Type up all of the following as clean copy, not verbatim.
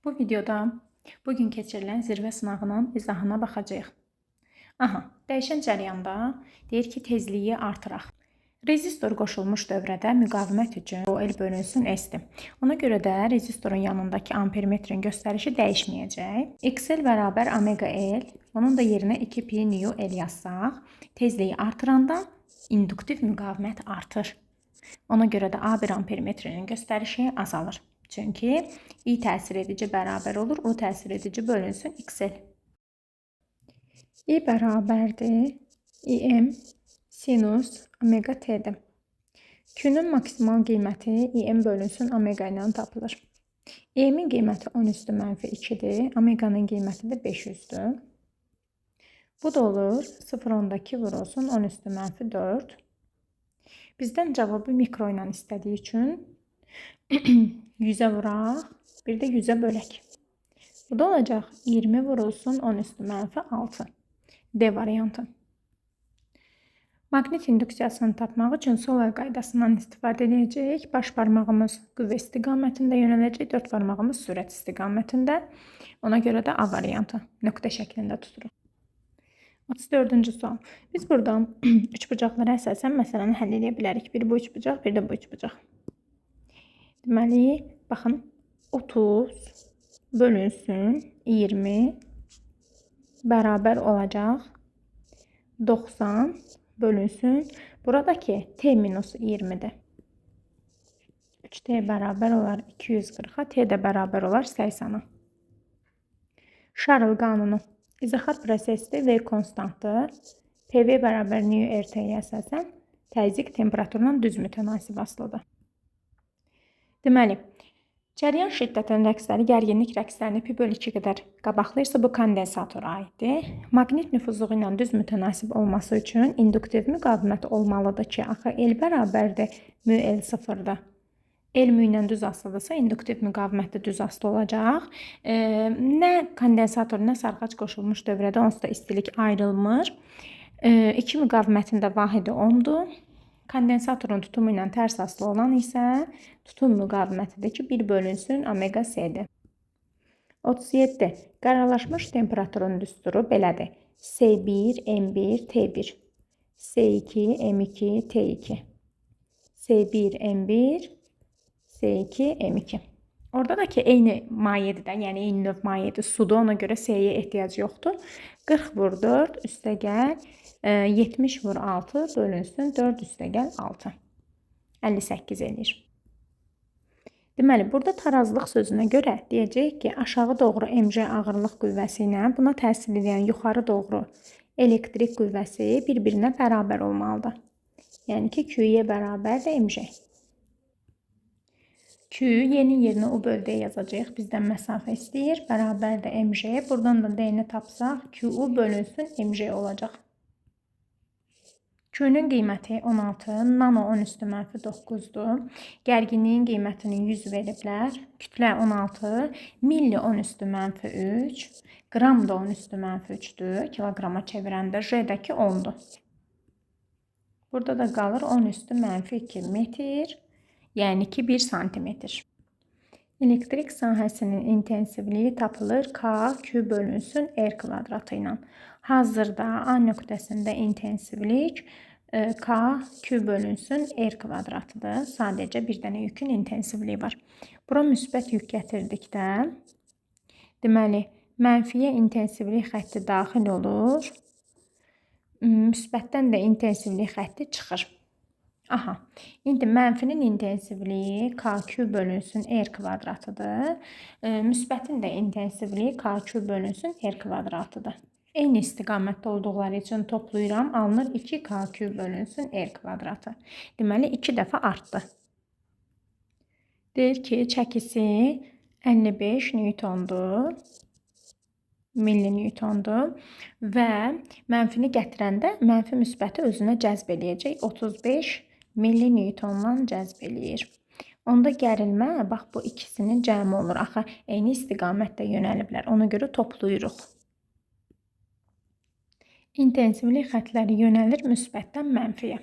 Bu videoda bugün keçirilən zirvə sınağının izahına baxacağıq. Aha, dəyişən cərəyanda deyir ki, tezliyi artıraq. Rezistor qoşulmuş dövrədə müqavimət üçün L bölünsün S-dir. Ona görə də rezistorun yanındakı ampermetrin göstərişi dəyişməyəcək. XL bərabər omega L, onun da yerinə 2 pi nu L yazsaq, tezliyi artıranda induktiv müqavimət artır. Ona görə də A1 ampermetrinin göstərişi azalır. Çünki I təsir edici bərabər olur, O təsir edici bölünsün XL. I bərabərdir IM sinus omega T'dir. Q-nun maksimal qiyməti IM bölünsün omega ilə tapılır. IM-in qiyməti 10 üstü mənfi 2-dir, omeganın qiyməti də 500-dür. Bu da olur 0,2 vurulsun 10 üstü mənfi 4. Bizdən cavabı mikro ilə istədiyi üçün 100'ə vuraq, bir də 100'ə bölək. Bu da olacaq 20 vurulsun 10 üstü mənfi 6. D variantı. Maqnit induksiyasını tapmaq üçün sol əl qaydasından istifadə edəcəyik. Baş barmağımız qüvvə istiqamətində yönələcək, 4 barmağımız sürət istiqamətində. Ona görə də A variantı nöqtə şəklində tuturuq. 34-cü sual. Biz buradan üçbucaqlara əsasən məsələni həll edə bilərik. Bir bu üçbucaq, bir də bu üçbucaq. Deməli, baxın, 30 bölünsün 20 bərabər olacaq 90 bölünsün. Buradakı T minus 20'dir. 3T bərabər olar 240'a, T də bərabər olar 80'a. Şarl qanunu. İzahat prosesdir, V konstantdır. PV bərabər nu RT-yə əsasən təzyiq temperaturla düz mütənasib asılıdır. Deməli, cəryan şiddətinin rəqsləri gərginlik rəqslərini pi/2 qədər qabaqlayırsa, bu kondensatora aiddir. Maqnit nüfuzluğu ilə düz mütənasib olması üçün induktiv müqavimət olmalıdır ki, axı L bərabərdir mu L sıfırdır. L mu ilə düz asılıdırsa, induktiv müqavimət də düz asılı olacaq. Nə kondensator, nə sarxac qoşulmuş dövrədə onsuz da istilik ayrılmır. İki müqavimətin də vahidi ohmdur. Kondensatorun tutumu ilə tərs asılı olan isə tutum müqavimətidir ki, 1 bölünsün omega S-dir. 37. Qaralaşmış temperaturun düsturu belədir. S1, M1, T1. S2, M2, T2. S1, M1, S2, M2. Orada da ki, eyni mayedir də, yəni eyni növ mayedir, sudur, ona görə S-yə ehtiyac yoxdur. 40 vur 4, üstə gəl, 70 vur 6 bölünsün 4 üstə gəl 6. 58 eləyir. Deməli, burada tarazlıq sözünə görə deyəcək ki, aşağı doğru mc ağırlıq qüvvəsi ilə buna təsir edən yuxarı doğru elektrik qüvvəsi bir-birinə bərabər olmalıdır. Yəni ki, Q-yə bərabərdir mc. Q yeni yerinə U bölü D yazacağıq. Bizdən məsafə istəyir. Bərabərdir mc. Buradan da D-ni tapsaq, QU bölünsün mc olacaq. Q-nun qiyməti 16, nano 10 üstü mənfi 9'dur. Gərginliyin qiymətini 100 veriblər. Kütlə 16, milli 10 üstü mənfi 3, qram da 10 üstü mənfi 3'dür. Kilograma çevirəndə J-dəki 10'dur. Burada da qalır 10 üstü mənfi 2 metr, yəni ki 1 santimetr. Elektrik sahəsinin intensivliyi tapılır K, Q bölünsün R kvadratı ilə. Hazırda A nöqtəsində intensivlik K, Q bölünsün R kvadratıdır. Sadəcə bir dənə yükün intensivliyi var. Bura müsbət yük gətirdikdə, deməli, mənfiyə intensivlik xətti daxil olur. Müsbətdən də intensivlik xətti çıxır. Aha, indi mənfinin intensivliyi KQ bölünsün R kvadratıdır. Müsbətin də intensivliyi KQ bölünsün R kvadratıdır. Eyni istiqamətdə olduqları üçün toplayıram, alınır 2KQ bölünsün R kvadratı. Deməli, 2 dəfə artdı. Deyir ki, çəkisi 55 Newtondur. Milli Newtondur və mənfini gətirəndə mənfi müsbəti özünə cəzb eləyəcək. 35 milli Newtonla cəzb eləyir. Onda gərilmə, bax bu ikisinin cəmi olur. Axı, eyni istiqamətdə yönəliblər. Ona görə toplayırıq. İntensivlik xətləri yönəlir müsbətdən mənfiyə.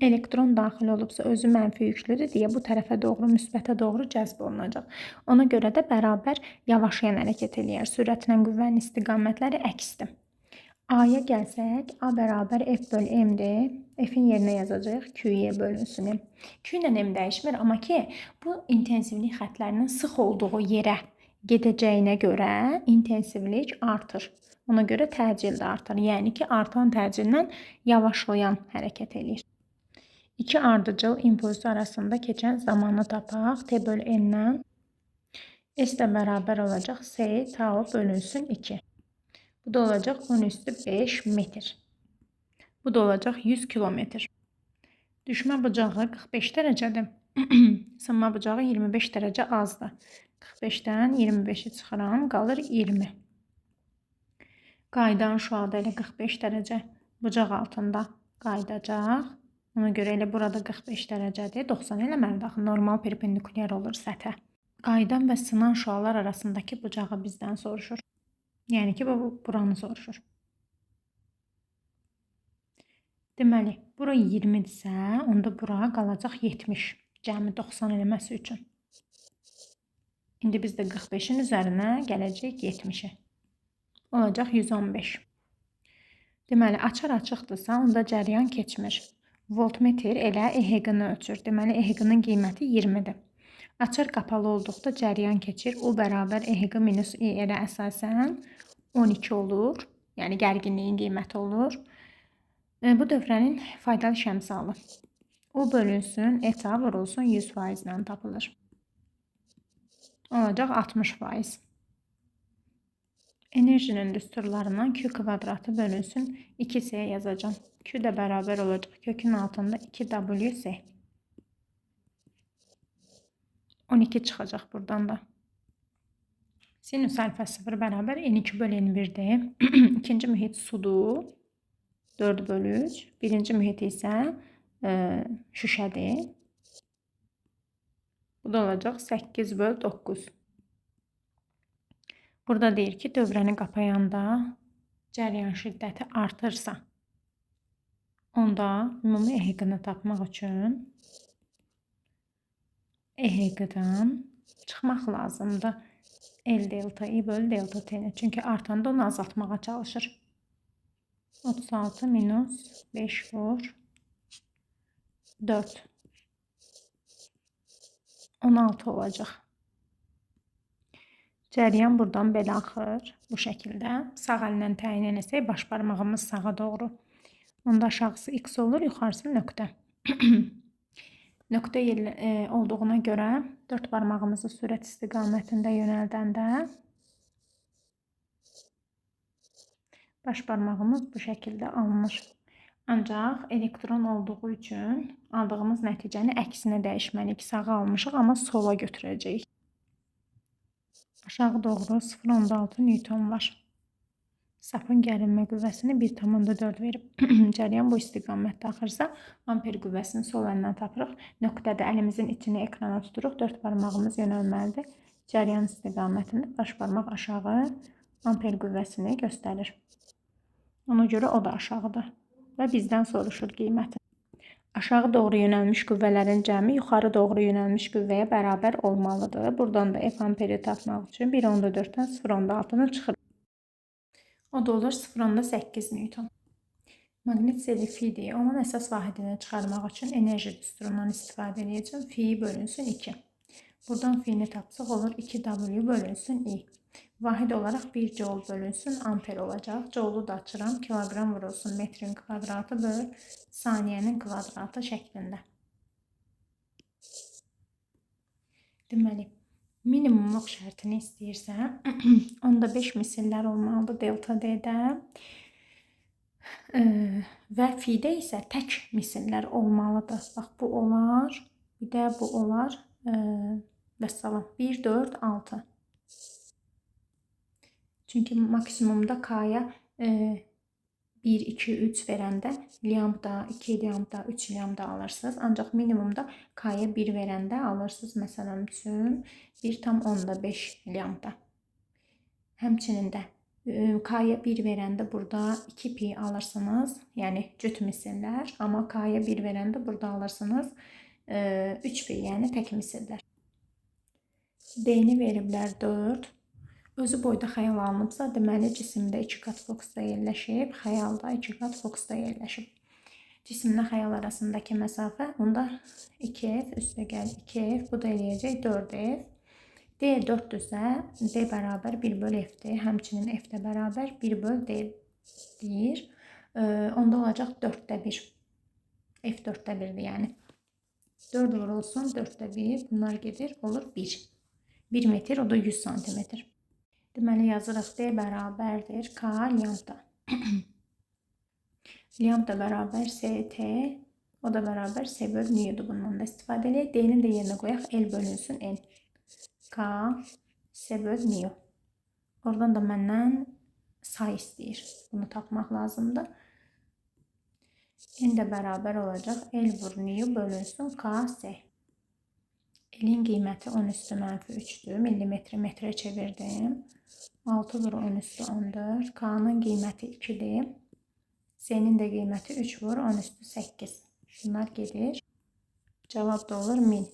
elektron daxil olubsa özü mənfi yüklüdür deyə bu tərəfə doğru, müsbətə doğru cəzb olunacaq. Ona görə də bərabər yavaşayan hərəkət eləyər. Sürətlə qüvvənin istiqamətləri əksdir. A-ya gəlsək, A bərabər F böl M-dir. F-in yerinə yazacağıq Q-yə bölünsün. Q ilə M dəyişmir, amma ki, bu intensivlik xətlərinin sıx olduğu yerə gedəcəyinə görə intensivlik artır. Ona görə təcil də artır. Yəni ki, artan təcillə yavaşlayan hərəkət eləyir. İki ardıcıl impulsu arasında keçən zamanı tapaq. T bölü N-dən S də bərabər olacaq S tau bölünsün 2. Bu da olacaq 10 üstü 5 metr. Bu da olacaq 100 kilometr. Düşmə bucağı 45 dərəcədir. Sınma bucağı 25 dərəcə azdır. 45-dən 25-i çıxıram, qalır 20. Qaydan şüada elə 45 dərəcə bucaq altında qaydacaq. Ona görə elə burada 45 dərəcədir. 90 eləməlidir. Axı normal perpendikulyar olur səthə. Qaydan və sınan şüalar arasındakı bucağı bizdən soruşur. Yəni ki, bu buranı soruşur. Deməli, bura 20-dirsə, onda bura qalacaq 70. Cəmi 90 eləməsi üçün. İndi biz də 45-in üzərinə gələcək 70-i. Olacaq 115. Deməli, açar açıqdırsa, onda cəryan keçmir. Voltmetr elə EHQ-nı ölçür. Deməli, EHQ-nın qiyməti 20-dir. Açar qapalı olduqda cəryan keçir. O bərabər EHQ minus I elə əsasən 12 olur. Yəni, gərginliyin qiyməti olur. Bu dövrənin faydalı şəmsalı. O bölünsün, eta vurulsun 100% ilə tapılır. Olacaq 60%. Enerjinin düsturlarından Q kvadratı bölünsün 2S yazacağım. Q də bərabər olacaq kökün altında 2WS. 12 çıxacaq buradan da. Sinüs alfa 0 bərabər N2 bölü N1-dir. İkinci mühit sudur. 4 bölü 3. Birinci mühit isə şüşədir. Bu da olacaq 8 bölü 9. Burada deyir ki, dövrəni qapayanda cəryan şiddəti artırsa, onda ümumi EHQ-nı tapmaq üçün EHQ-dan çıxmaq lazımdır. L delta I bölü delta T-ni. Çünki artanda onu azaltmağa çalışır. 36 minus 5 vur 4. 16 olacaq. Cəryan buradan belə axır. Bu şəkildə. Sağ əllə təyin etsək, baş barmağımız sağa doğru. Onda aşağısı X olur, yuxarısı nöqtə. Nöqtə olduğuna görə 4 barmağımızı sürət istiqamətində yönəldəndə baş barmağımız bu şəkildə alınır. Ancaq elektron olduğu üçün aldığımız nəticəni əksinə dəyişməliyik. Sağa almışıq, amma sola götürəcəyik. Aşağı doğru 0,6 Newton var. Sapın gərilmə qüvvəsini 1,4 verib. Cəryan bu istiqamətdə axırsa, amper qüvvəsini sol əlindən tapırıq. Nöqtədə əlimizin içini ekrana tuturuq. 4 barmağımız yönəlməlidir. Cəryan istiqamətində baş barmaq aşağı amper qüvvəsini göstərir. Ona görə o da aşağıdır. Və bizdən soruşur qiyməti. Aşağı doğru yönəlmiş qüvvələrin cəmi yuxarı doğru yönəlmiş qüvvəyə bərabər olmalıdır. Buradan da F amperi tapmaq üçün 1,4-dən 0,6-nı çıxırıq. O da olur 0,8 Newton. Maqnit seli Fi-dir. Onun əsas vahidini çıxarmaq üçün enerji düsturundan istifadə edəcəm. Fi bölünsün 2. Buradan Fi-ni tapsaq olur 2W bölünsün I. Vahid olaraq 1 joule bölünsün amper olacaq. Joule-u da açıram. Kiloqram vurulsun metrin kvadratı böl saniyənin kvadratı şəklində. Deməli, minimumluq şərtini istəyirsə, onda 5 misillər olmalıdır delta D-də. Və Fi-də isə tək misillər olmalıdır. Bax, bu olar, bir də bu olar. Vəssalam, 1, 4, 6. Çünki maksimumda K-ya 1, 2, 3 verəndə liambda, 2 liambda, 3 liambda alırsınız. Ancaq minimumda K-ya 1 verəndə alırsınız. Məsələn üçün 1,5 liambda. Həmçinin də K'ya 1 verəndə burada 2 pi alırsınız. Yəni cüt misillər. Amma K'ya 1 verəndə burada alırsınız 3 pi, yəni tək misillər. D-ni veriblər 4. Özü boyda xəyal alınıbsa, deməli cisimdə 2 qat fokusda yerləşib, xəyalda 2 qat fokusda yerləşib. Cisimlə xəyal arasındakı məsafə onda 2f üstəgəl 2f, bu da eləyəcək 4f. D 4-dürsə, D bərabər 1 böl f-dir. Həmçinin f də bərabər 1 böl d deyir. Onda olacaq 4-də 1. F 4-də 1-dir yəni. 4 vurulsun 4-də 1, bunlar gedir, olur 1. 1 metr, o da 100 santimetr. Deməli yazırıq D bərabərdir K lambda. Lambda bərabər ST, o da bərabər S böl N-dir. Bundan da istifadə edək. D-ni də yerinə qoyaq, L bölünsün N. K S böl N. Oradan da məndən say istəyir. Bunu tapmaq lazımdır. N də bərabər olacaq L vur N bölünsün K S. L'in qiyməti 10 üstü mənfi 3'dür. Millimetri metrə çevirdim. 6 vur 10 üstü 14. K'nın qiyməti 2'dir. S'nin də qiyməti 3 vur 10 üstü 8. Şunlar gedir. Cavab da olur 1000.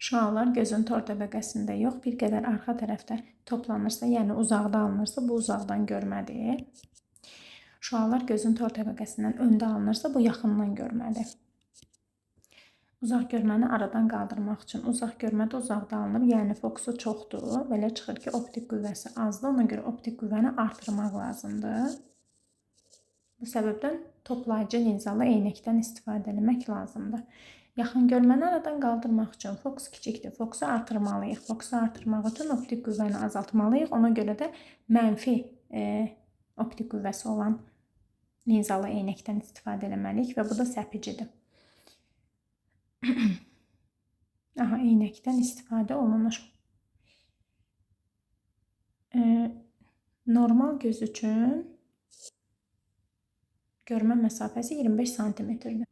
Şüalar gözün tor təbəqəsində yox, bir qədər arxa tərəfdə toplanırsa, yəni uzaqda alınırsa, bu uzaqdan görmədir. Şüalar gözün tor təbəqəsindən öndə alınırsa, bu yaxından görmədir. Uzaq görməni aradan qaldırmaq üçün uzaq görmədə uzaqda alınır, yəni fokusu çoxdur. Belə çıxır ki, optik qüvvəsi azdır, ona görə optik qüvvəni artırmaq lazımdır. Bu səbəbdən toplayıcı linzalı eynəkdən istifadə etmək lazımdır. Yaxın görməni aradan qaldırmaq üçün fokus kiçikdir, fokusu artırmalıyıq. Fokusu artırmaq üçün optik qüvvəni azaltmalıyıq. Ona görə də mənfi optik qüvvəsi olan linzalı eynəkdən istifadə etməliyik və bu da səpicidir. Aha, eynəkdən istifadə olunur. Normal göz üçün görmə məsafəsi 25 santimetrdir.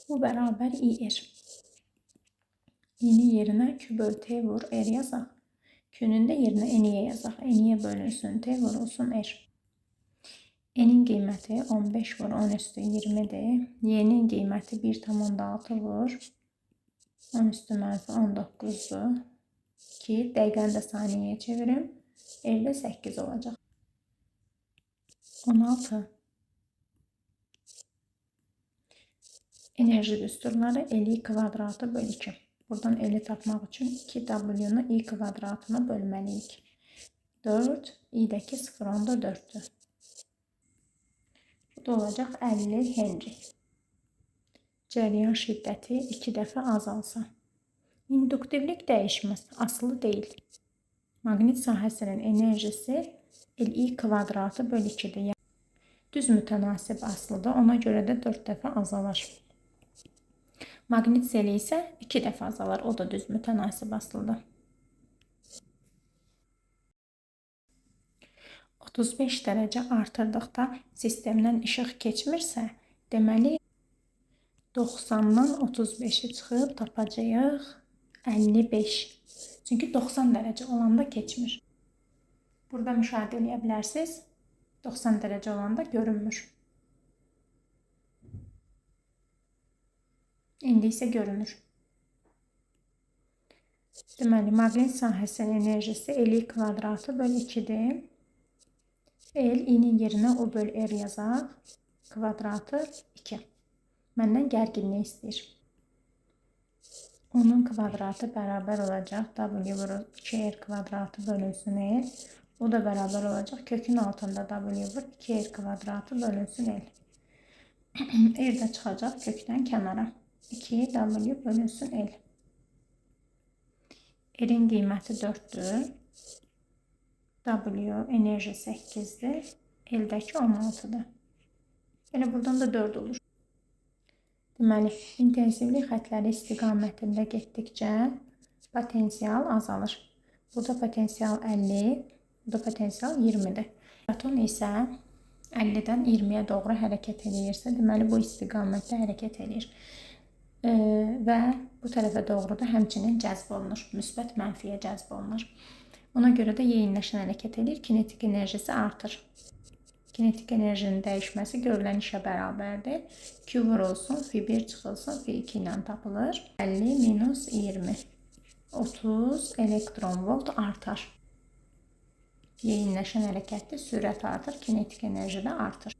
Bu bərabər IR. İ'nin yerinə Q böl T vur R yazaq. Q'nün də yerinə N'ye yazaq. N'ye bölünsün T vurulsun R. N'in qiyməti 15 vur 10 üstü 20'dir. Y'nin qiyməti 1,6 vur 10 üstü mənfi 19'dur. 2 dəqiqəni də saniyəyə çevirim. R'də 8 olacaq. 16. Enerji düsturları L kvadratı böl 2. Buradan L'yi tapmaq üçün 2W'nu I kvadratına bölməliyik. 4, İ'dəki 0,4'dür. Bu da olacaq 50 Henry. Cəryan şiddəti 2 dəfə azalsa. İnduktivlik dəyişməz, asılı deyil. Maqnit sahəsinin enerjisi Li kvadratı böl 2'dir. Düz mütənasib asılıdır, ona görə də 4 dəfə azalır. Maqnit seli isə 2 dəfə azalır, o da düz mütənasib asılıdır. 35 dərəcə artırdıqda sistemdən işıq keçmirsə, deməli 90-dan 35'i çıxıb tapacağıq 55. Çünki 90 dərəcə olanda keçmir. Burada müşahidə edə bilərsiniz. 90 dərəcə olanda görünmür. İndi isə görünür. Deməli, maqnit sahəsinin enerjisi Li kvadratı böl 2'dir. I'nin yerinə O böl R yazaq. Kvadratı 2. Məndən gərginlik istəyir. Onun kvadratı bərabər olacaq. W vurur 2R kvadratı bölünsün L. O da bərabər olacaq. Kökün altında W vur 2R kvadratı bölünsün L. R də çıxacaq kökdən kənara. 2W bölünsün L. R'in qiyməti 4'dür. W enerji 8'dir. L'dəki 16'dır. Elə buradan da 4 olur. Deməli, intensivlik xətləri istiqamətində getdikcə potensial azalır. Burada potensial 50, burada potensial 20'dir. Foton isə 50-dən 20'yə doğru hərəkət edirsə, deməli bu istiqamətdə hərəkət edir. Və bu tərəfə doğru da həmçinin cəzb olunur. Müsbət mənfiyə cəzb olunur. Ona görə də yeyinləşən hərəkət edir, kinetik enerjisi artır. Kinetik enerjinin dəyişməsi görülən işə bərabərdir. Q vurulsun, F1 çıxılsın, F2 ilə tapılır. 50 minus 20. 30 elektron volt artar. Yeyinləşən hərəkətdə sürət artır, kinetik enerji də artır.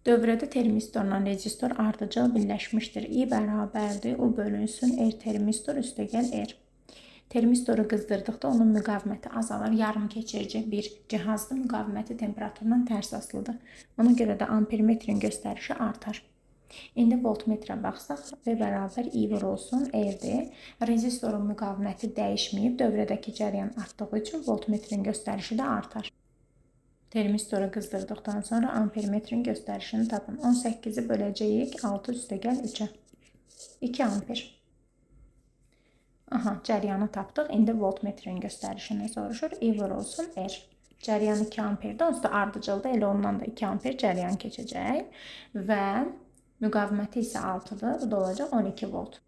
Dövrədə termistorla rezistor ardıcıl birləşmişdir. I bərabərdir, U bölünsün, R termistor üstəgəl R. Termistoru qızdırdıqda onun müqaviməti azalır. Yarım keçirici bir cihazda müqaviməti temperaturdan tərs asılıdır. Ona görə də ampermetrin göstərişi artar. İndi voltmetrə baxsaq, V bərabər I vurulsun, R-dir. Rezistorun müqaviməti dəyişməyib, dövrədəki cəryan artdığı üçün voltmetrin göstərişi də artar. Termistoru qızdırdıqdan sonra ampermetrin göstərişini tapın. 18-i böləcəyik 6 üstəgəl 3-ə. 2 amper. Aha, cəryanı tapdıq. İndi voltmetrin göstərişini soruşur. I vurulsun R. Cəryan 2 amperdə, onsuz da ardıcılda elə ondan da 2 amper cəryan keçəcək. Və müqaviməti isə 6-dır. Bu da olacaq 12 volt.